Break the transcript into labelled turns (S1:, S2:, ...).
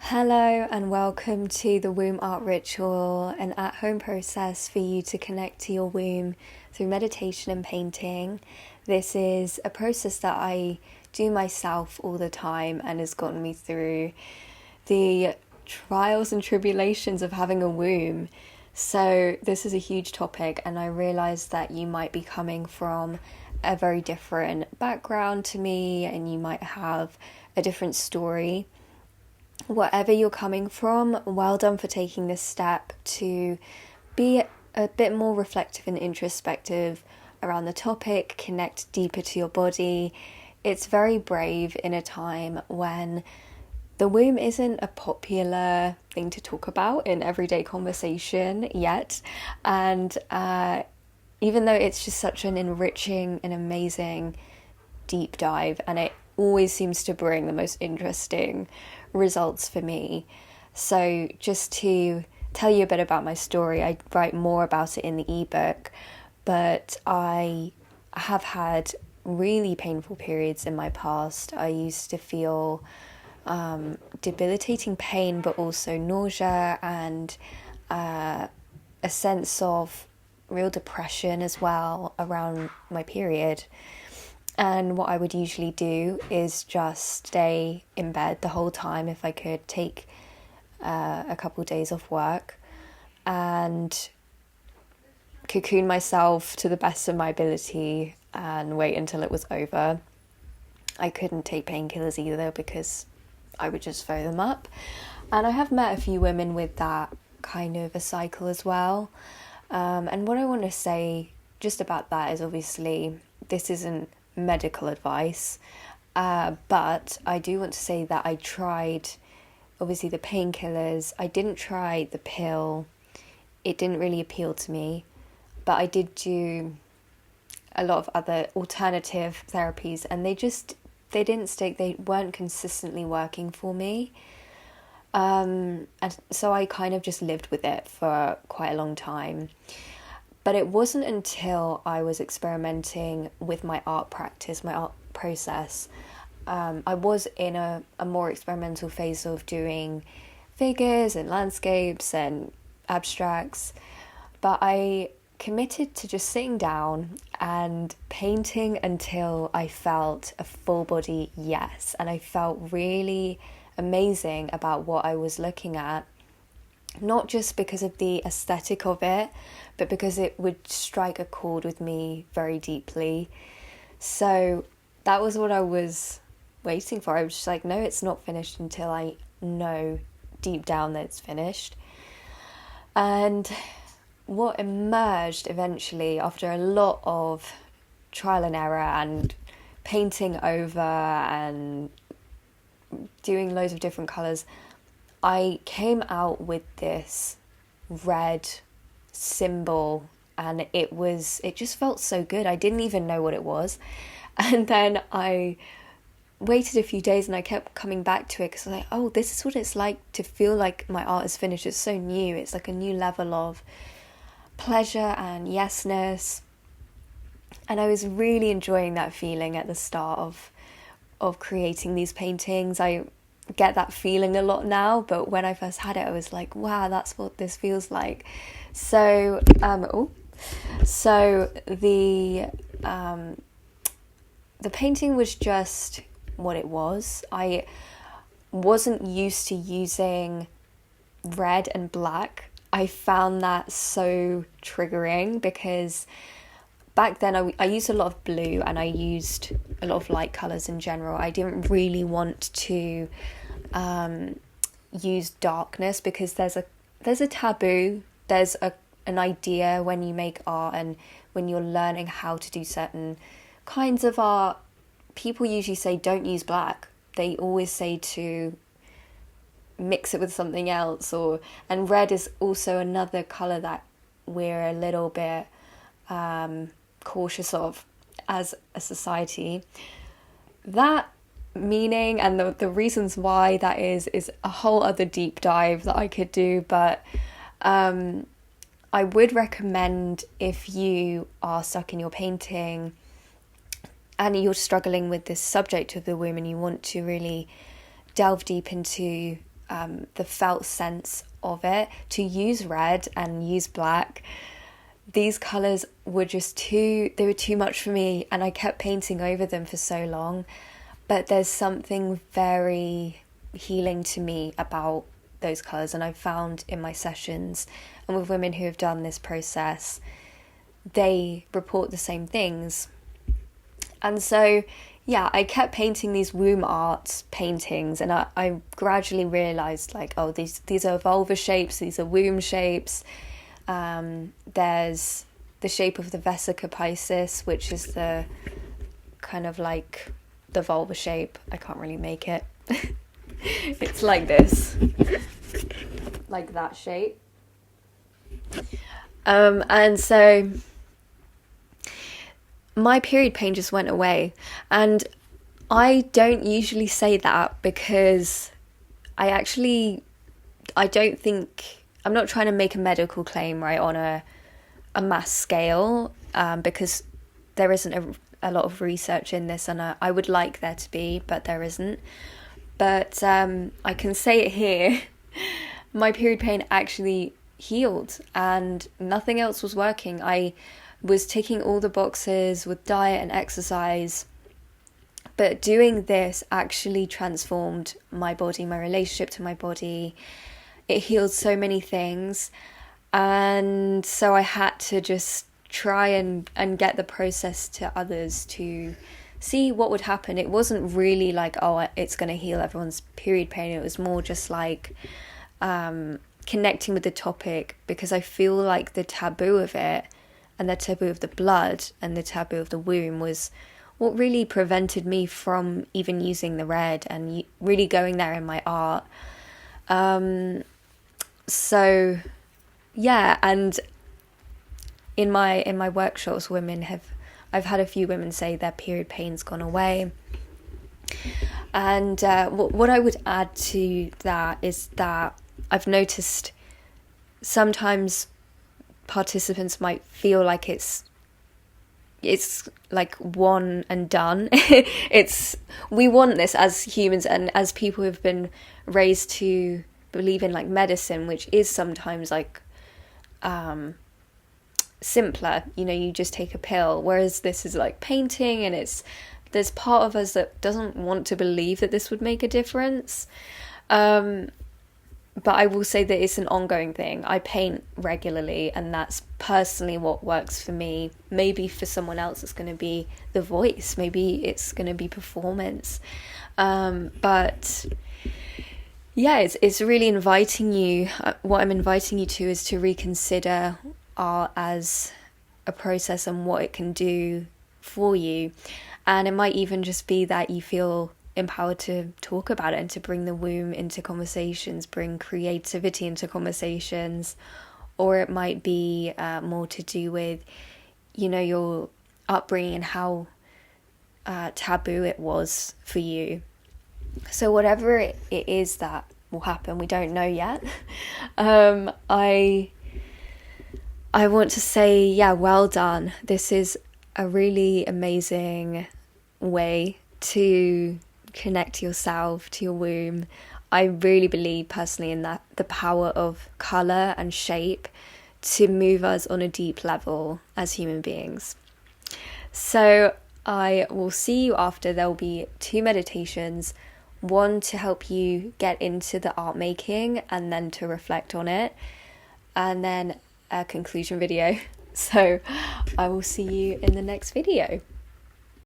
S1: Hello and welcome to the Womb Art Ritual, an at-home process for you to connect to your womb through meditation and painting. This is a process that I do myself all the time and has gotten me through the trials and tribulations of having a womb. So this is a huge topic, and I realised that you might be coming from a very different background to me and you might have a different story. Whatever you're coming from, well done for taking this step to be a bit more reflective and introspective around the topic, connect deeper to your body. It's very brave in a time when the womb isn't a popular thing to talk about in everyday conversation yet. And even though it's just such an enriching and amazing deep dive, and it always seems to bring the most interesting results for me. So just to tell you a bit about my story, I write more about it in the ebook, but I have had really painful periods in my past. I used to feel debilitating pain, but also nausea and a sense of real depression as well around my period. And what I would usually do is just stay in bed the whole time if I could, take a couple of days off work and cocoon myself to the best of my ability and wait until it was over. I couldn't take painkillers either because I would just throw them up. And I have met a few women with that kind of a cycle as well. And what I want to say just about that is, obviously this isn't medical advice, but I do want to say that I tried obviously the painkillers. I didn't try the pill. It didn't really appeal to me, but I did do a lot of other alternative therapies, and they didn't stick. They weren't consistently working for me, and so I kind of just lived with it for quite a long time. But it wasn't until I was experimenting with my art practice, my art process. I was in a more experimental phase of doing figures and landscapes and abstracts. But I committed to just sitting down and painting until I felt a full body yes. And I felt really amazing about what I was looking at. Not just because of the aesthetic of it, but because it would strike a chord with me very deeply. So that was what I was waiting for. I was just like, no, it's not finished until I know deep down that it's finished. And what emerged eventually, after a lot of trial and error and painting over and doing loads of different colours, I came out with this red symbol, and it just felt so good. I didn't even know what it was. And then I waited a few days and I kept coming back to it because I was like, oh, this is what it's like to feel like my art is finished. It's so new. It's like a new level of pleasure and yesness. And I was really enjoying that feeling at the start of creating these paintings. I get that feeling a lot now, but when I first had it, I was like, wow, that's what this feels like. So the painting was just what it was. I wasn't used to using red and black. I found that so triggering because back then I used a lot of blue and I used a lot of light colours in general. I didn't really want to use darkness because there's a taboo, there's an idea when you make art and when you're learning how to do certain kinds of art. People usually say don't use black. They always say to mix it with something else, and red is also another colour that we're a little bit cautious of as a society. That meaning and the reasons why that is a whole other deep dive that I could do, but I would recommend, if you are stuck in your painting and you're struggling with this subject of the womb and you want to really delve deep into the felt sense of it. To use red and use black, these colours were just they were too much for me, and I kept painting over them for so long. But there's something very healing to me about those colours, and I've found in my sessions and with women who have done this process, they report the same things. And so yeah, I kept painting these womb art paintings, and I gradually realised, like, oh, these are vulva shapes, these are womb shapes. There's the shape of the vesica piscis, which is the kind of like the vulva shape. I can't really make it. It's like this, like that shape. And so my period pain just went away, and I don't usually say that because I don't think, I'm not trying to make a medical claim, right, on a mass scale, because there isn't a lot of research in this, and I would like there to be, but there isn't. But I can say it here, my period pain actually healed and nothing else was working. I was ticking all the boxes with diet and exercise, but doing this actually transformed my body, my relationship to my body. It healed so many things, and so I had to just try and get the process to others to see what would happen. It wasn't really like, oh, it's going to heal everyone's period pain. It was more just like connecting with the topic, because I feel like the taboo of it, and the taboo of the blood and the taboo of the womb, was what really prevented me from even using the red and really going there in my art. So yeah, and in my workshops, I've had a few women say their period pain's gone away. And what I would add to that is that I've noticed sometimes participants might feel like it's like one and done. We want this as humans and as people who've been raised to believe in like medicine, which is sometimes like simpler, you just take a pill, whereas this is like painting, and there's part of us that doesn't want to believe that this would make a difference. But I will say that it's an ongoing thing. I paint regularly, and that's personally what works for me. Maybe for someone else it's going to be the voice, maybe it's going to be performance. But yeah, it's really inviting you. What I'm inviting you to is to reconsider art as a process and what it can do for you. And it might even just be that you feel empowered to talk about it and to bring the womb into conversations, bring creativity into conversations. Or it might be more to do with, your upbringing and how taboo it was for you. So whatever it is that will happen, we don't know yet. I want to say, yeah, well done. This is a really amazing way to connect yourself to your womb. I really believe personally in that, the power of colour and shape to move us on a deep level as human beings. So I will see you after. There will be 2 meditations, one to help you get into the art making and then to reflect on it, and then a conclusion video. So I will see you in the next video.